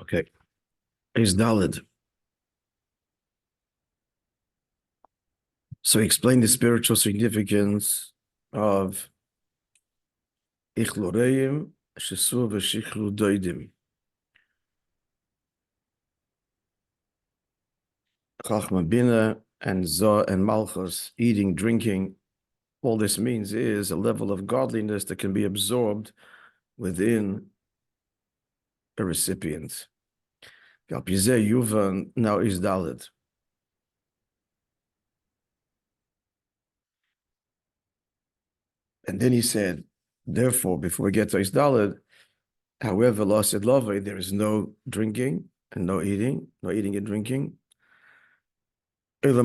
Okay. Is Dalid. So explain the spiritual significance of Ichloreim, Shesu v'Shichlu Doidim. Chachma Bina and Zoh and Malchus, eating, drinking. All this means is a level of godliness that can be absorbed within a recipient. Galpizeh Yuvan now is Dalid. And then he said, therefore, before we get to Isdalad, however, lost at love, there is no drinking and no eating and drinking. That's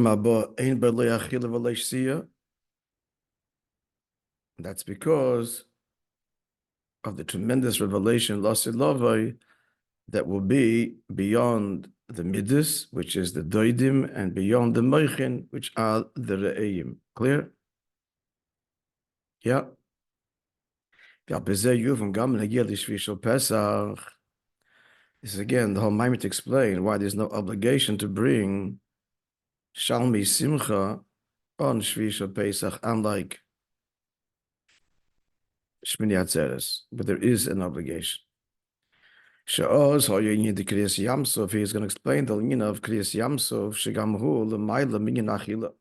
because of the tremendous revelation, lost at love, that will be beyond the midas, which is the doidim, and beyond the moichin, which are the re'eim. Clear? Yeah. This is again the whole Maimon to explain why there's no obligation to bring Shalmi Simcha on Shvi Pesach, unlike Shmini Atzeres, but there is an obligation. Sha'oz ho'yin the Kriyas Yamsov, he is going to explain the line of Kriyas Yamsov, Shigamhu l'mayla minyan achila.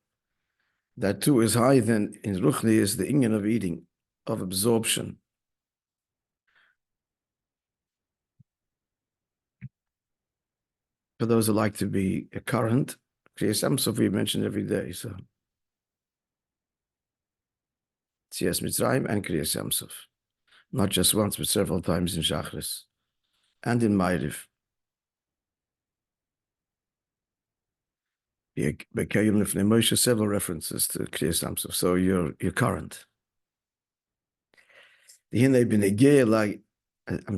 That too is higher than in Ruchni is the inyan of eating, of absorption. For those who like to be current, Kriyas Yamsov we mention every day, so Tzias Mitzrayim and Kriyas Yamsov. Not just once, but several times in Shachris and in Ma'ariv. Moishe, several references to Kriyas Yamsov, so you're current. I'm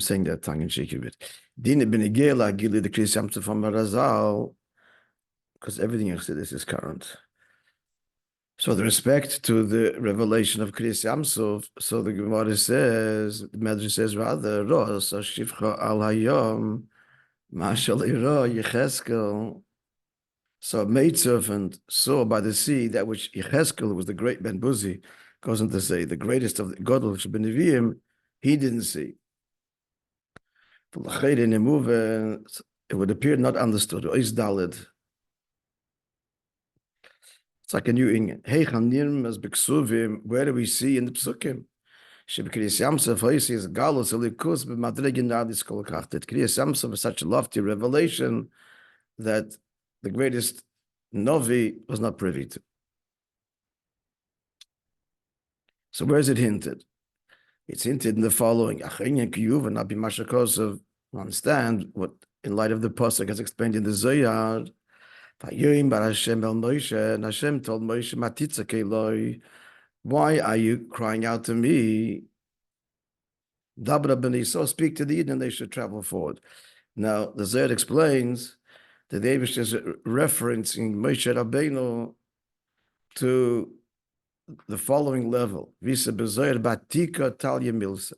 saying that tongue in cheek a bit. The Kriyas Yamsov from Marazal, because everything in Chassidus is current. So the respect to the revelation of Kriyas Yamsov, so the Gemara says, the Medrash says rather, Ros Shivcha al Hayom, Mashal Ira Yecheskel. So a maidservant saw by the sea that which Yecheskel, who was the great Ben Buzi, goes on to say, the greatest of the Godel Shabbenevim, he didn't see. It would appear not understood. Is Dalid. It's like a new Inyan. Hey, Chanirm as Beksuvim, where do we see in the Psukim? Kriyas Yamsov is Galus Elikus b'madregin nadis kol kach. That Kriyas Yamsov is such a lofty revelation that the greatest Novi was not privy to. So where is it hinted? It's hinted in the following. Understand what, in light of the pasuk as explained in the Zohar, and Hashem told Moishe, "Matitza, why are you crying out to me? Dabra b'ni, so speak to the Eden, and they should travel forward." Now the Zohar explains that the Eibush is referencing Moshe Rabbeinu to the following level. Visa b'Zohar batika talya milsa.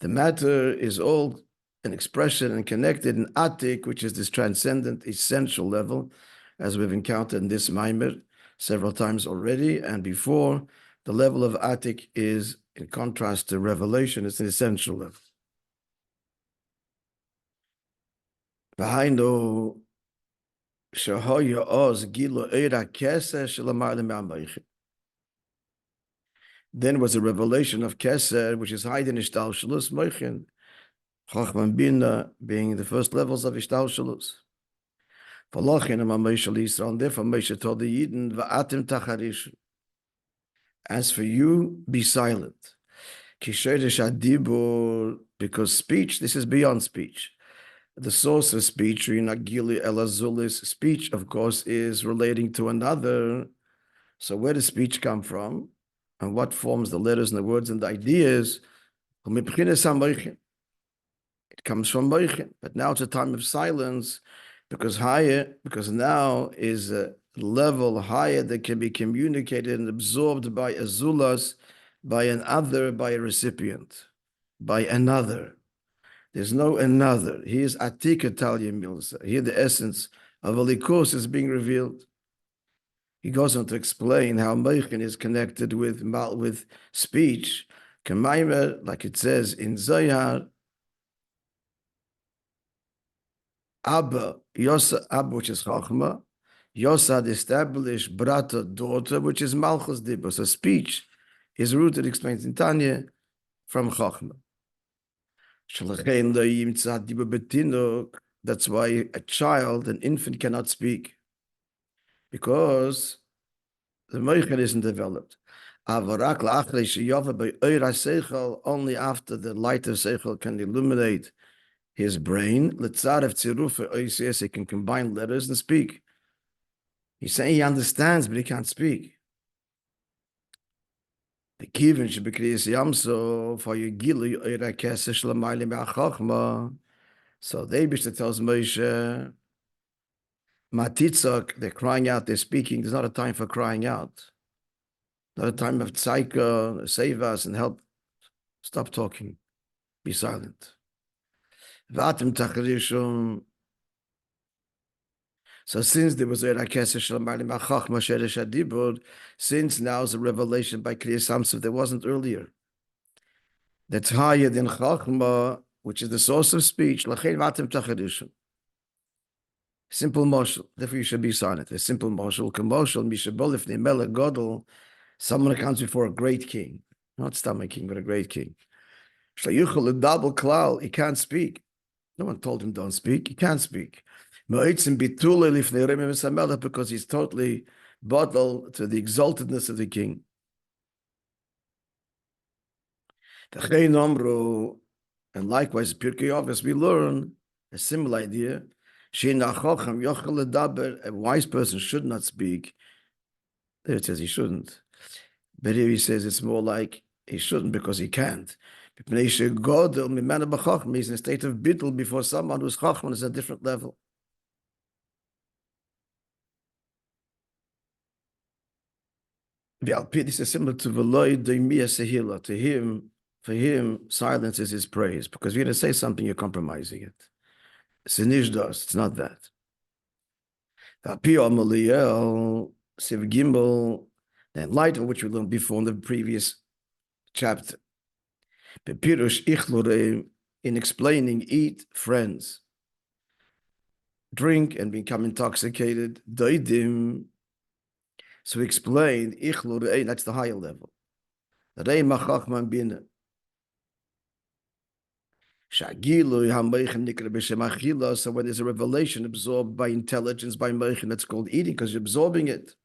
The matter is all an expression and connected in Atik, which is this transcendent, essential level, as we've encountered in this Maimer several times already. And before, the level of Atik is, in contrast to Revelation, it's an essential level. Then was a revelation of Keser, which is hidden in Ishtalshalus Moichin. Chachman Bina being the first levels of Ishtalshalus. Therefore, Moshe told the Yidden, Va'atim tacharish. As for you, be silent. Because speech, this is beyond speech. The source of speech, speech, of course, is relating to another. So where does speech come from? And what forms the letters and the words and the ideas? It comes from Moichin. But now it's a time of silence, because now is a level higher that can be communicated and absorbed by a zulas, by an other, by a recipient, by another. There's no another. He is Atika Talia Milsa. Here the essence of Alikos is being revealed. He goes on to explain how Meichin is connected with speech. Kemaimer, like it says in Zohar, Abba, which is Chachma, Yosad established Brata, daughter, which is Malchus Dibba. So speech is rooted, explains in Tanya, from Chachma. That's why a child, an infant, cannot speak, because the Moichin isn't developed. Only after the light of Seichel can illuminate his brain, he can combine letters and speak. He's saying he understands, but he can't speak. The Kivin should be Kriyas Yamso for your Gilu Eira Kesesh Lamayli Me'achachma. So the Eibishter tells Moshe, Matitzak, they're crying out, they're speaking. There's not a time for crying out. Not a time of Tzeischo, save us and help. Stop talking. Be silent. V'atem. So since there was a since now is a revelation by Kriyas Samsov that wasn't earlier, that's higher than Chachma, which is the source of speech. Simple moshel. Therefore, you should be silent. A simple moshel, commoshel, mishabolif nemela godel. Someone who comes before a great king, not stomach king, but a great king. Shlayuchel double klal. He can't speak. No one told him don't speak. He can't speak. Because he's totally bottled to the exaltedness of the king. And likewise, Pirkei Avos, we learn a similar idea. A wise person should not speak. There it says he shouldn't. But here he says it's more like he shouldn't because he can't. He's in a state of bittul before someone who's chachman is at a different level. This is similar to Veloy Doimia Sehila. To him, for him, silence is his praise. Because if you're going to say something, you're compromising it. Sinishdos, it's not that. Siv Gimel, the light of which we learned before in the previous chapter. In explaining, eat, friends, drink and become intoxicated, doidim. So we explained, that's the higher level. So when there's a revelation absorbed by intelligence, by Meichin, that's called eating, because you're absorbing it.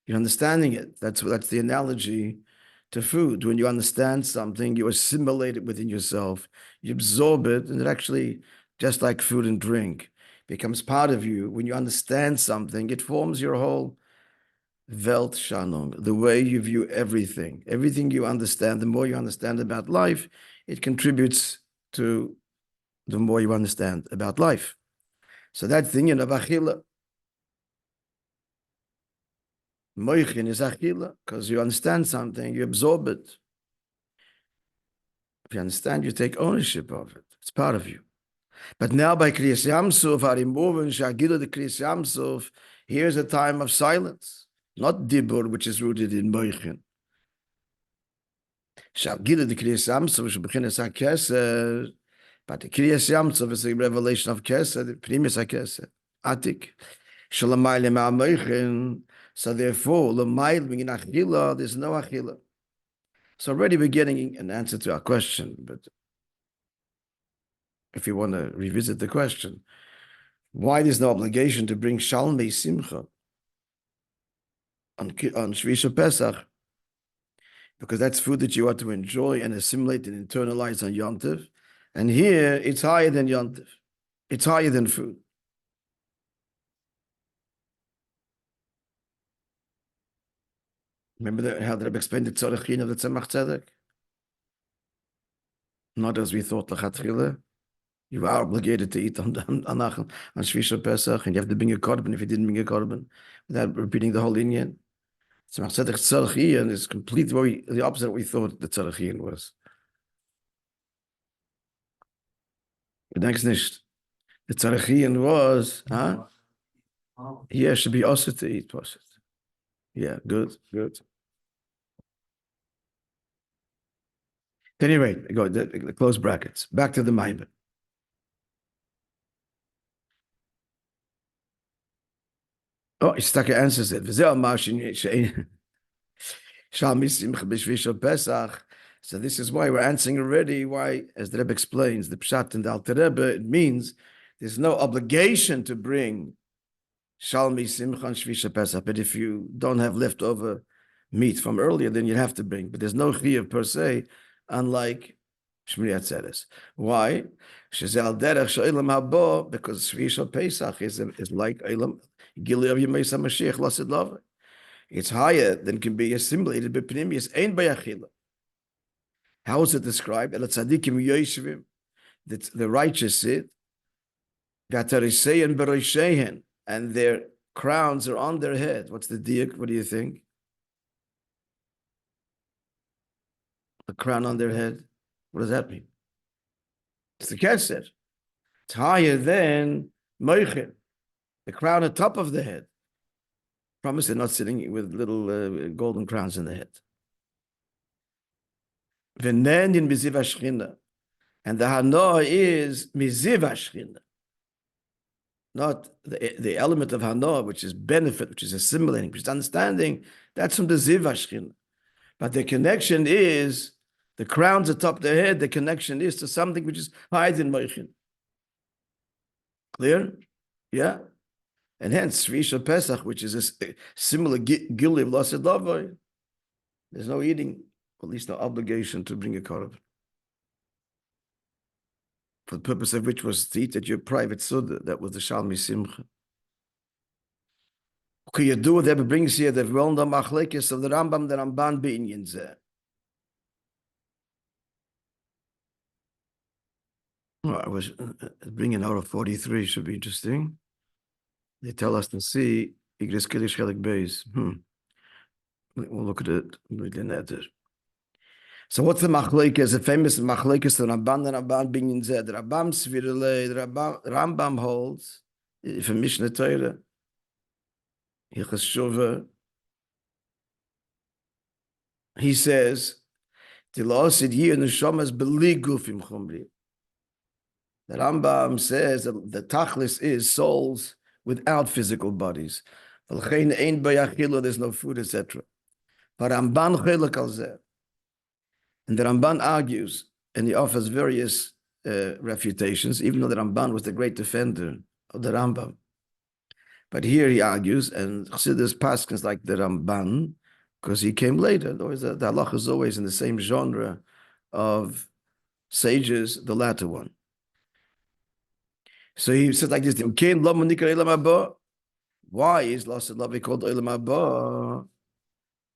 You're understanding it. That's the analogy to food. When you understand something, you assimilate it within yourself. You absorb it, and it actually, just like food and drink, becomes part of you. When you understand something, it forms your whole Weltschauung, the way you view everything. Everything you understand, the more you understand about life, it contributes to the more you understand about life. So that thing of achila, moichin is achila, because you understand something, you absorb it. If you understand, you take ownership of it. It's part of you. But now by Kriyas Yamsuf, Harimovin, Shagila the Kriyas Yamsuf, here's a time of silence. Not dibur, which is rooted in moichin. Shagila the Kriyas Yamsuf, Shebechinas HaKeser, but the Kriyas Yamsuf is a revelation of Keser, the Primus HaKeser, Atik. Shalamayle Ma'amoichin. So therefore, L'mayl in Achila, there's no Achila. So already we're getting an answer to our question, but if you want to revisit the question, why there's no obligation to bring Shalmei Simcha on Shvisha Pesach? Because that's food that you ought to enjoy and assimilate and internalize on Yom Tov. And here, it's higher than Yom Tov. It's higher than food. Remember how the Rabbi explained the tzorachin of the Tzemach Tzedek? Not as we thought, l'chatchila. You are obligated to eat on Shvisha Pesach, and you have to bring a korban if you didn't bring a korban, without repeating the whole inyan. Tzemach Tzedek tzorachin is completely the opposite of what we thought the tzorachin was. Gedenkst nicht. The Tzarachian was, huh? Yeah, should be also to eat poshet. Yeah, good, good. At any rate, go the close brackets. Back to the Maimon. Oh, Istaka answers it. So this is why we're answering already why, as the Rebbe explains, the Pshat and the Alter Rebbe, it means there's no obligation to bring Shalmi Simcha and Shvisha Pesach. But if you don't have leftover meat from earlier, then you have to bring. But there's no chiyuv per se, unlike Shmini Atzeres. Why? Shezel derech she'elam habo, because Shvisha Pesach is like Elam Gili of Yemei Mashiach Lasid Love. It's higher than can be assimilated by Pnimius. Ein bayachila. How is it described? El tzadikim yoshvim, that the righteous sit, v'atarisein beroshehen, and their crowns are on their head. What's the diak? What do you think? A crown on their head. What does that mean? It's the keser. It's higher than Moishe, the crown on top of the head. Promise they're not sitting with little golden crowns in the head. And the Hano is Miziv Ashchina. Not the element of Hano, which is benefit, which is assimilating, which is understanding, that's from the Ziv Ashchina. But the connection is, the crowns atop the head, the connection is to something which is higher than Moichin. Clear? Yeah? And hence, Shvisha Pesach, which is a similar Gili of Lasid Lavoi, there's no eating, at least no obligation to bring a korban. For the purpose of which was to eat at your private suda, that was the Shalmi Simcha. Okay, you do whatever brings here the well-known machlekes of the Rambam be'inyan zeh. Well, I was bringing out of 43 should be interesting. They tell us to see Igris Kiddush Chelik Beis. We'll look at it. So what's the machlekes? The famous machlekes of Ramban and Ramban binyan zeh. The Rambam Svirele, the Rambam holds from Mishnah Torah. He says, "Tilasid here neshamas beli gufim chumri." The Rambam says that the tachlis is souls without physical bodies. There's no food, etc. But Ramban chelek al zeh. And the Ramban argues, and he offers various refutations, even though the Ramban was the great defender of the Rambam. But here he argues, and Chassidus paskins like the Ramban, because he came later. The halach is always in the same genre of sages, the latter one. So he said like this: why is Lasid Lavi called Olam Haba,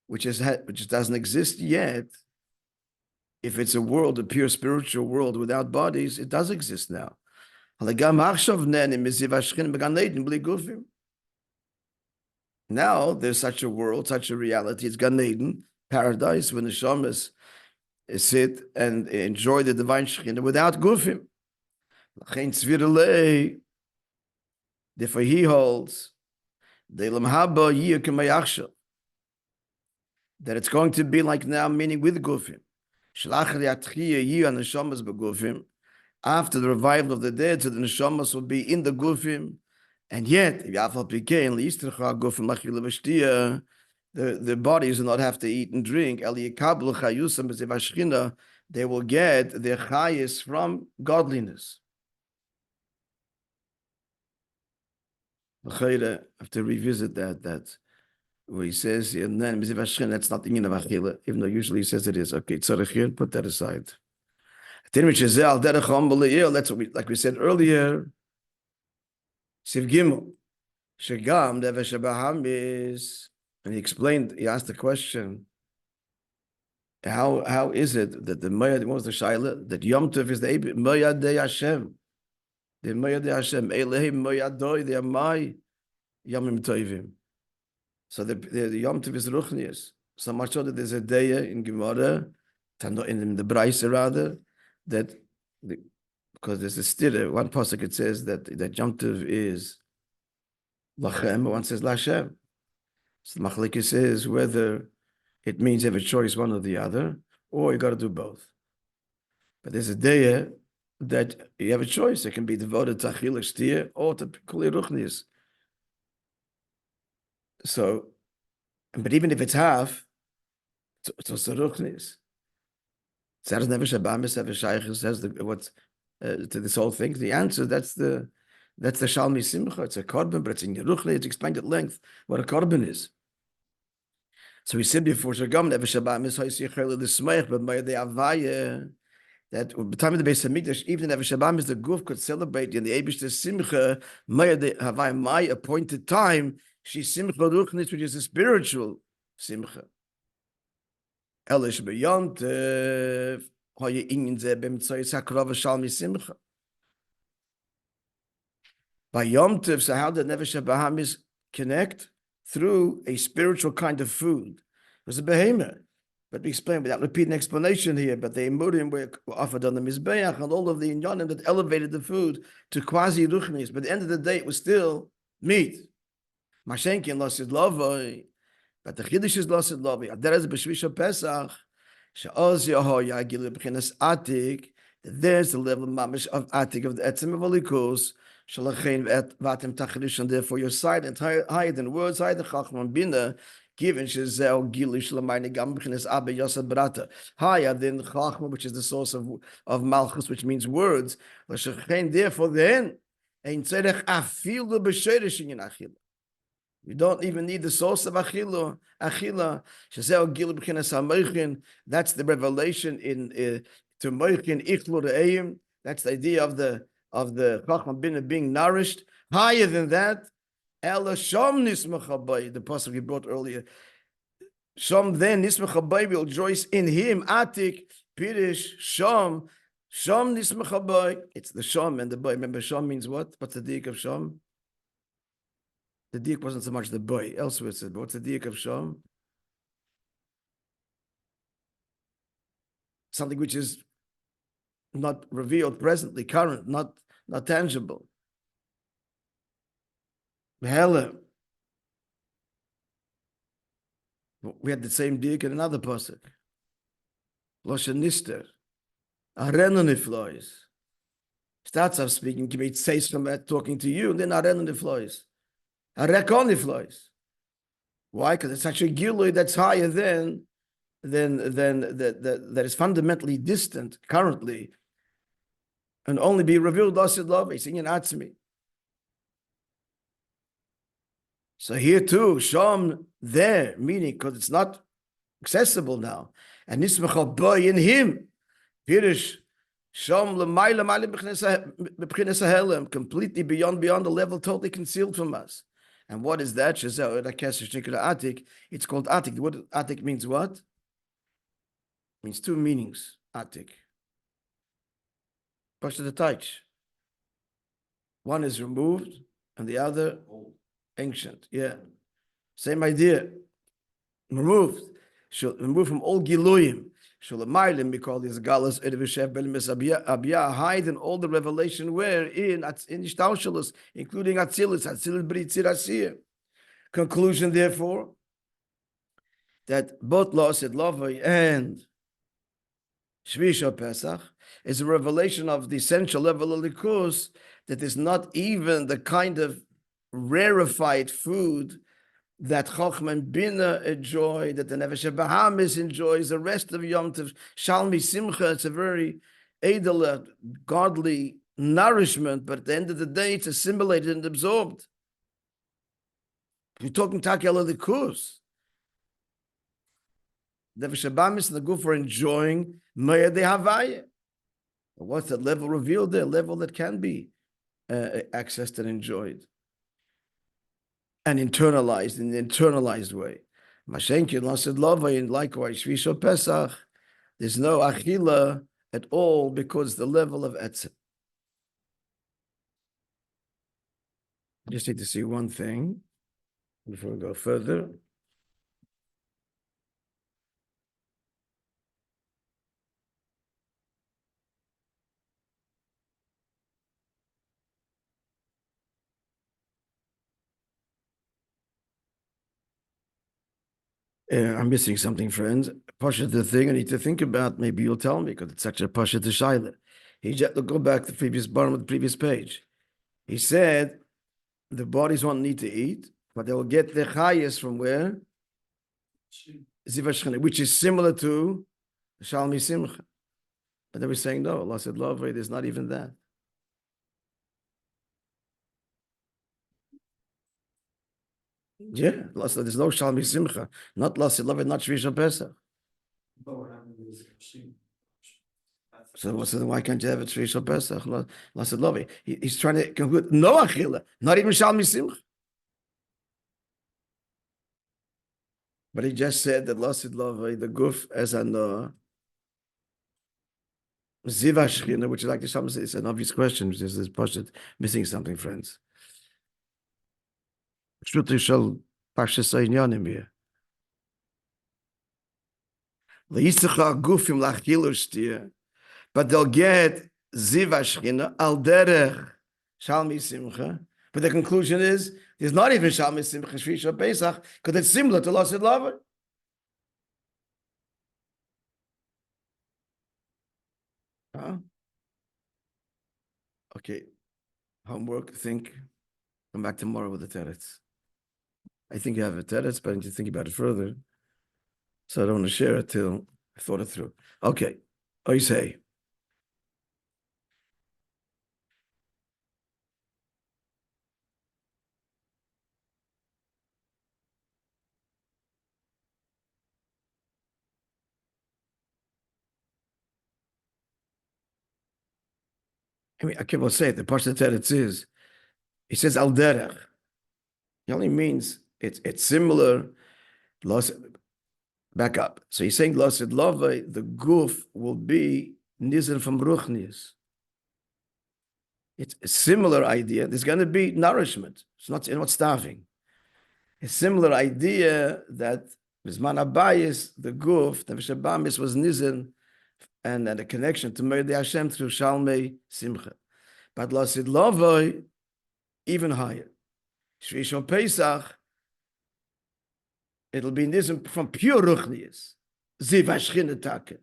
which doesn't exist yet? If it's a world, a pure spiritual world without bodies, it does exist now. Now there's such a world, such a reality. It's Gan Eden, paradise, when the shamas sit and enjoy the divine Shekhinah without gufim. Therefore he holds that it's going to be like now, meaning with gufim. After the revival of the dead, so the neshamas will be in the gufim, and yet the bodies will not have to eat and drink. They will get their chayis from godliness. I have to revisit that where he says, that's not the meaning of achila, even though usually he says it is. Okay, tzarech, put that aside. That's what like we said earlier. Siv Gimel, Shegam Devesh Bahamis, and he explained. He asked the question: How is it that the Mayad was the Shaila that Yom Tov is the Mayad de Hashem, the Mayad de Hashem, Elohim Mayadoi, the Amai Yomim Tovim. So the Yom Tov is Ruchnius. So much so that there's a day in Gemara, in the Braisa rather, that because there's a stira. One pasuk it says that Yom Tov is lachem, one says lashem. So the machlekes says whether it means you have a choice, one or the other, or you got to do both. But there's a day that you have a choice. It can be devoted to achil shtir or to kuli ruchnis. So, but even if it's half, it's also ruchnis. Says never shabamis ever shaykh says what's to this whole thing. The answer that's the shalmi simcha. It's a korban, but it's in yeruchni. It's explained at length what a korban is. So we said before shagam never shabamis hoysichel the smeich, but by the avaya that by the time of the Beis Hamikdash, even if Shabbat the Guf could celebrate in the Eibushter Simcha, Maya the Havai my appointed time, she Simcha Ruchnis, which is a spiritual Simcha. Elish beyond Hoye Inyan Ze B'Mitzay Sakrava Shalmi Simcha. By Yom Tov, so how did Nefesh Bahamis connect? Through a spiritual kind of food. It was a behemoth. But we explain without repeating explanation here, but the emurim were offered on the Mizbeach and all of the inyanim that elevated the food to quasi ruchnis. But at the end of the day, it was still meat. Mashenkin losid lovoi, but the Chiddush is losid lovoi. Aderez b'shvisha Pesach, she'oz yehoya gilu b'chinas atik, that there's the level mamish of atik, of the etzem of alikus, shalachein v'atem tachrish, and therefore your side and higher than words, higher than chachman bina, given shezel gilish lamayne gam b'chinas abba yosad brata, higher than chachma, which is the source of malchus, which means words. L'shachein, therefore, then ein tzedech afilu b'sherish in achila. You don't even need the source of achila. Shezel gil b'chinas hamoichin. That's the revelation in to moichin ichlu re'eim. That's the idea of the chachma bina being nourished. Higher than that, ela shom nismach habayit. The pasuk we brought earlier. Shom then nismach habayit will rejoice in him. Atik pirish shom nismach habayit. It's the shom and the bay. Remember, shom means what? What's the diik of shom? The diik wasn't so much the boy. Elsewhere it said, but what's the diik of shom? Something which is not revealed presently, current, not tangible. Hela. We had the same diik in another pasuk. Loshen nister. Arenu niflois. Starts off speaking, Kemei Tzeischo talking to you, and then arenu niflois. Why? Because it's actually gilui that's higher than that is fundamentally distant currently, and only be revealed lasid love. It's in atzmi. So here too, sham there, meaning because it's not accessible now, and nismachal boy in him, pirish sham l'mayla b'chinas hahelem, completely beyond the level, totally concealed from us. And what is that? It's called atik. The word atik means what? It means two meanings. Atik. The Tzeischo. One is removed, and the other ancient. Yeah, same idea. Removed. Removed from all giluyim. Shulamaylim, we call this galas edvishev belimis abiyah, hide in all the revelation where in ishtaushalos, including atzilis britzir asiyah. Conclusion, therefore, that both Lasid Lavai and Shvisha Pesach is a revelation of the essential level of likus that is not even the kind of rarefied food that Chochmah and Bina enjoy, that the Nefesh Bahamis enjoys, the rest of Yom Tov, Shalmi Simcha, it's a very edel, godly nourishment, but at the end of the day, it's assimilated and absorbed. We're talking Takel Likus. Nefesh Bahamis and the Guf are enjoying Maya de Havaya. What's that level revealed there? A level that can be accessed and enjoyed. And internalized in the internalized way. Mashenkin Lasid Lavai, and likewise Shvisha Pesach, there's no achila at all because the level of etzem. I just need to see one thing before we go further. I'm missing something, friends. Pasha, the thing I need to think about, maybe you'll tell me, because it's actually a Pasha to Shaila. He just go back to the previous bottom of the previous page. He said the bodies won't need to eat, but they will get their chayas from where? Ziva Shechina, which is similar to Shalmi Simcha. But then we're saying, no, Allah said, love, there's not even that. Yeah, there's no Shalmi Simcha. Not Lasid Love, not Shvisha Pesach. So why can't you have a Shvisha Pesach? Lasid Love. He's trying to conclude, no Achila, not even Shalmi Simcha. But he just said that Lasid Love, the Guf, as I know, Ziva Shechina, which is like the Shalmi, it's an obvious question, which is this Pashat missing something, friends. Shruti Shal Pasha Sainyanim here. But they'll get Ziva Shechina al derech Shalmi Simcha. But the conclusion is there's not even Shalmi Simcha Shvisha Pesach because it's similar to Lasid Lava. Huh? Okay. Homework, think. Come back tomorrow with the teretz. I think you have a teretz, but I need to think about it further. So I don't want to share it till I thought it through. Okay. Oh, you say. I mean, I can't say it. The Pasha Teretz is, he says al derech. It only means it's similar. Back up. So he's saying Lasid Lava, the Guf will be Nizen from Ruchnius. It's a similar idea. There's going to be nourishment. It's not starving. A similar idea that Bisman Abayis, the Guf, the Vishabamis was Nizen, and a connection to Merde Hashem through Shalmei Simcha. But Lasid Lava, even higher. Shvishon Pesach, it'll be Nizen from pure Ruchnius. Ziv Hashchina Take.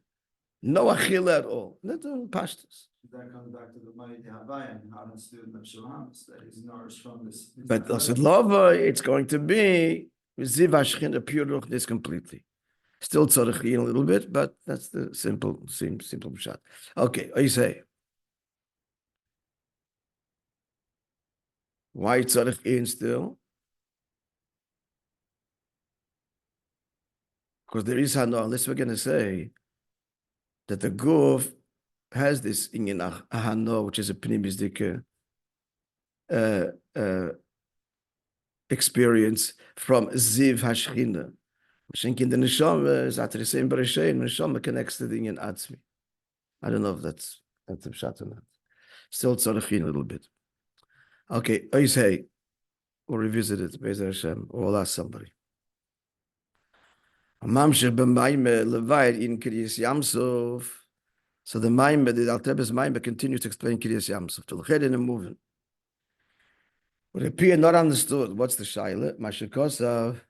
No Achila at all. Not pashtas. That comes back to the money to Havaya and how to student of Shalamis that is nourished from this. But Lasid Lava, it's going to be Ziv Hashchina, pure Ruchnius completely. Still tzarech a little bit, but that's the simple shot. Okay, I say. Why tzarech in still? Because there is hano, unless we're going to say that the guf has this inyan hano, which is a pnimisdik experience from ziv hashchina. In the neshama is after the same bereshein. Neshama connects to the inyan atzmi. I don't know if that's a shot or not. Still tzarech a little bit. Okay, I say we'll revisit it. Be'ezer Hashem, or we'll ask somebody. Mamshech b'mayme levayit in Kriyas Yamsuf. So the Mayme, the Altebe's Mayme continues to explain Kriyas Yamsuf. To look and moving. Would appear not understood. What's the shaila? Mashikosav.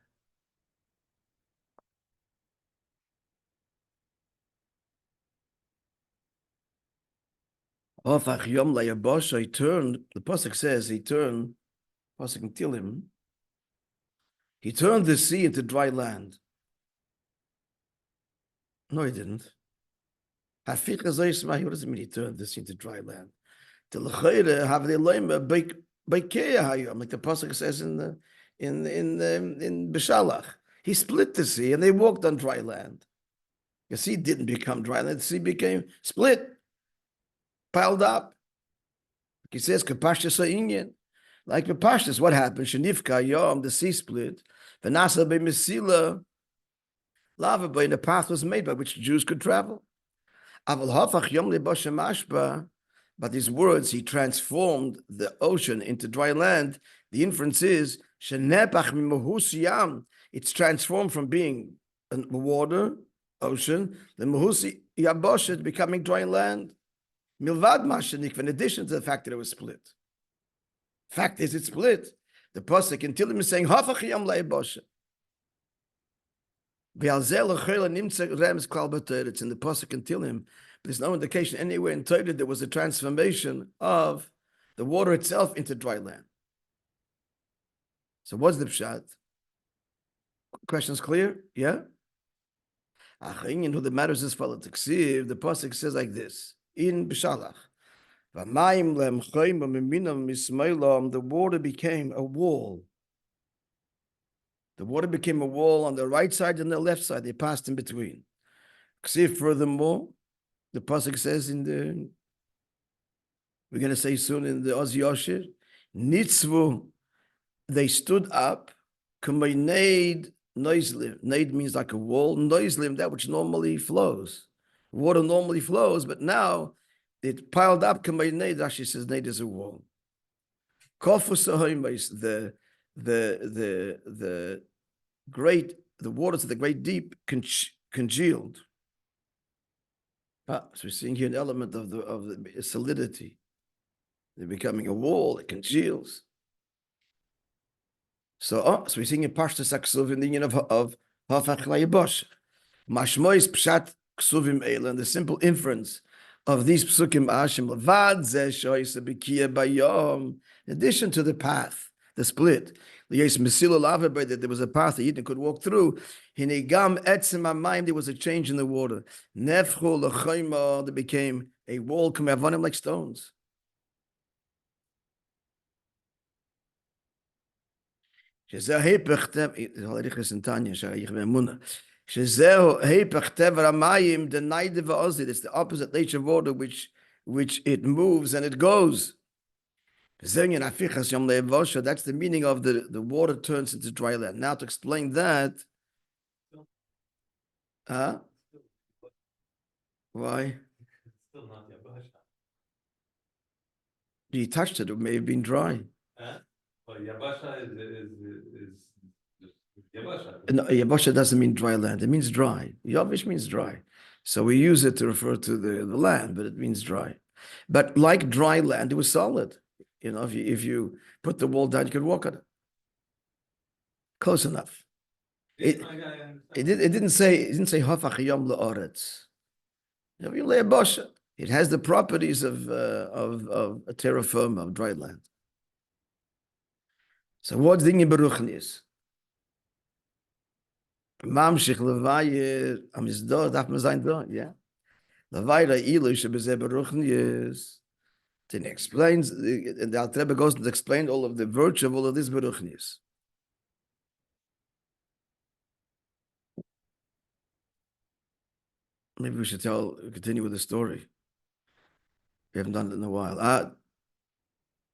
Ofach yom layabosha. He turned. The pasuk says he turned. Pasuk can tell him. He turned the sea into dry land. No, he didn't. What does it mean he turned this into dry land? Like the pasuk says in Beshalach, he split the sea and they walked on dry land. The sea didn't become dry land; the sea became split, piled up. He says, like the Pashtas, what happened? Shenifka yom, the sea split. V'nasa b'mesila. Lava, but the path was made by which Jews could travel. But these words, he transformed the ocean into dry land. The inference is, it's transformed from being a water, ocean, the Mahusi Yaboshet becoming dry land. Milvad Mashanik, in addition to the fact that it was split. Fact is, it's split. The pasuk until him is saying, Hafach Yam Le'Boshet. It's in the pasuk in Tilim. There's no indication anywhere in Torah there was a transformation of the water itself into dry land. So what's the pshat? Question's clear? Yeah? You know, the matters is followed. The pasuk says like this in B'shalach. The water became a wall. The water became a wall on the right side and the left side. They passed in between. Furthermore, the pasuk says we're going to say soon in the Oz Yosher, Nitzvu, they stood up, Kumayneid Noislim. Naid means like a wall. Noislim, that which normally flows. Water normally flows, but now it piled up. Kumayneid, Rashi says, Naid is a wall. Kofus Ahoimais, the waters of the great deep congealed. So we're seeing here an element of the solidity. They're becoming a wall, it congeals. So we're seeing a Pashtus Aksuv in the union of Hafach Layabosh. Mashmois Pshat Ksuvim Eila, and the simple inference of these Psukim Ashim Levad Zeh Shoyse B'Kiyah Bayom, in addition to the path, the split, that there was a path that Eden could walk through. Hinegam etzem amayim, there was a change in the water. Nefchu l'chayma, there became a wall, k'me'avonim, like stones. That's the opposite nature of water, which it moves and it goes. That's the meaning of the water turns into dry land. Now to explain that, why? Still not Yabasha. You touched it may have been dry. Well, Yabasha is Yabasha. No, Yabasha doesn't mean dry land. It means dry. Yavish means dry. So we use it to refer to the land, but it means dry. But like dry land, it was solid. You know, if you put the wall down, you could walk on it. Close enough. It didn't say Hafach Yom La'aretz. It has the properties of a terra firma, of dry land. So what's the Beruchnis? Mamshich Levaye Amizdor Daf Mazayin Dor, yeah. Levaye Ilu Shebezeh Beruchnis. Then he explains, and the Alter Rebbe goes to explain all of the virtue of all of these Beruchnis. Maybe we should continue with the story. We haven't done it in a while.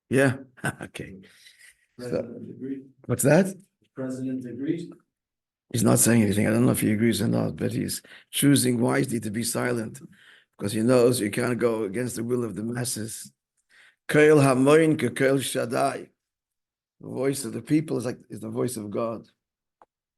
Yeah, okay. What's that? The president agrees. He's not saying anything. I don't know if he agrees or not, but he's choosing wisely to be silent because he knows you can't go against the will of the masses. Kail Hamoin Kail Shaddai. The voice of the people is the voice of God.